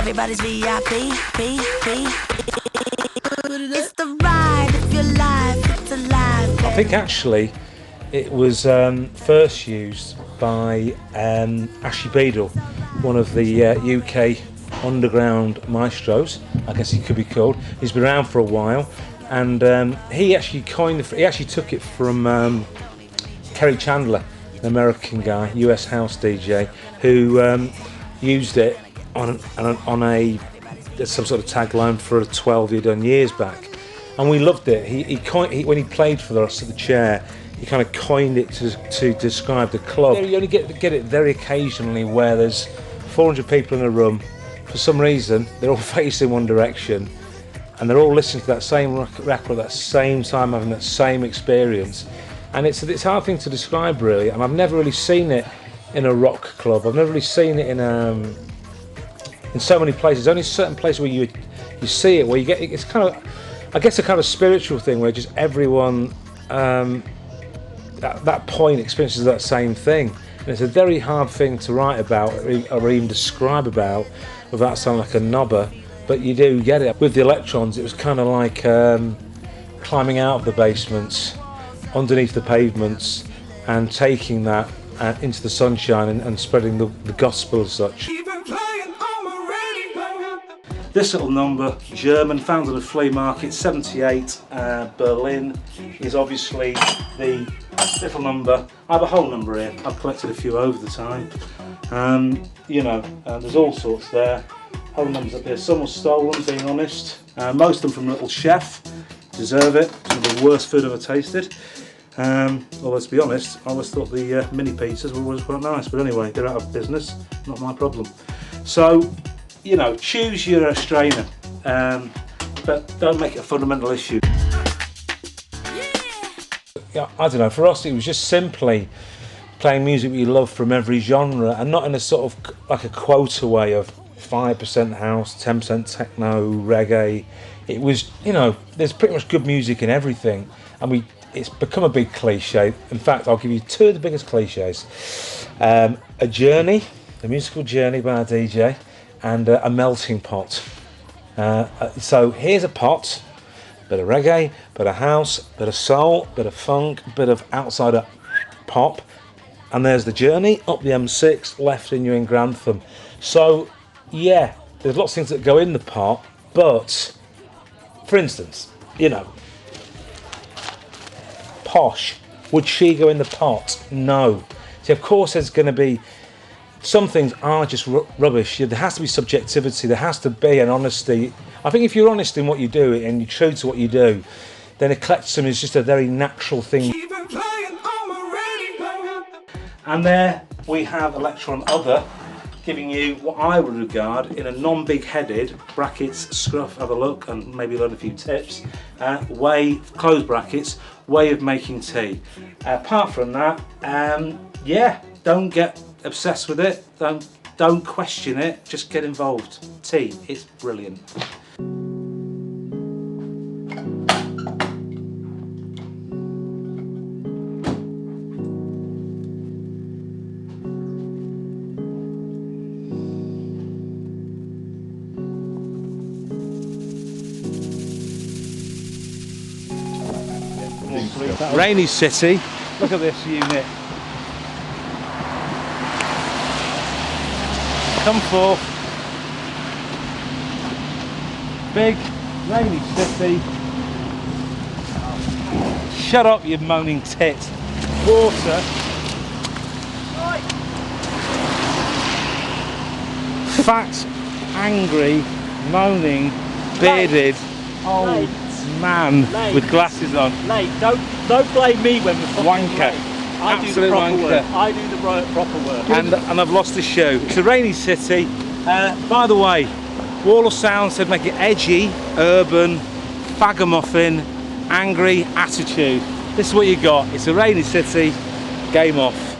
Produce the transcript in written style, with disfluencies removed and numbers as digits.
Everybody's VIP, It's the ride of your life, it's alive. I think actually it was first used by Ashley Beadle, one of the UK underground maestros, I guess he could be called. He's been around for a while, and he actually took it from Kerry Chandler, an American guy, US house DJ, who used it on some sort of tagline for a 12 he'd done years back, and we loved it. When he played for us at the Chair, he kind of coined it to describe the club. You only get it very occasionally where there's 400 people in a room. For some reason, they're all facing one direction, and they're all listening to that same record at that same time, having that same experience. And it's a hard thing to describe, really. And I've never really seen it in a rock club. I've never really seen it in so many places. Only certain places where you see it, where you get it's kind of, I guess, a kind of spiritual thing where just everyone at that point experiences that same thing. And it's a very hard thing to write about or even describe about without sounding like a knobber, but you do get it. With the Elektrons, it was kind of like climbing out of the basements, underneath the pavements, and taking that into the sunshine and spreading the gospel as such. This little number, German, found at a flea market, 78, Berlin, is obviously the little number. I have a whole number here. I've collected a few over the time. There's all sorts there. Whole numbers up here. Some were stolen, being honest. Most of them from Little Chef. Deserve it. Some of the worst food I've ever tasted. Well, let's be honest, I always thought the mini pizzas were always quite nice, but anyway, they're out of business, not my problem. So, choose your strainer, but don't make it a fundamental issue. Yeah, I don't know, for us it was just simply playing music we love from every genre, and not in a sort of like a quota way of 5% house, 10% techno, reggae. It was, there's pretty much good music in everything, and it's become a big cliche. In fact, I'll give you two of the biggest cliches. A journey, a musical journey by a DJ, and a melting pot. So here's a pot, bit of reggae, bit of house, bit of soul, bit of funk, bit of outsider pop, and there's the journey up the M6, left in you in Grantham. So yeah, there's lots of things that go in the pot, but for instance, Posh, would she go in the pot? No. See, of course there's going to be, some things are just rubbish. There has to be subjectivity, there has to be an honesty. I think if you're honest in what you do and you're true to what you do, then eclecticism is just a very natural thing. And there we have Elektron Other, giving you what I would regard in a non-big headed, brackets, scruff, have a look and maybe learn a few tips, way, close brackets, way of making tea. Apart from that, yeah, don't get obsessed with it, don't question it, just get involved. Tea, it's brilliant. Rainy City, look at this unit. Come forth. Big, rainy city. Shut up, you moaning tit. Water. Fat, angry, moaning, bearded, old man with glasses on. Mate, don't blame me when we're fucking wanker. late. I Absolute do the proper wanker. work. I do the proper work. And I've lost the shoe. It's a rainy city. By the way, Wall of Sound said make it edgy, urban, fagamuffin, angry attitude. This is what you got. It's a rainy city. Game off.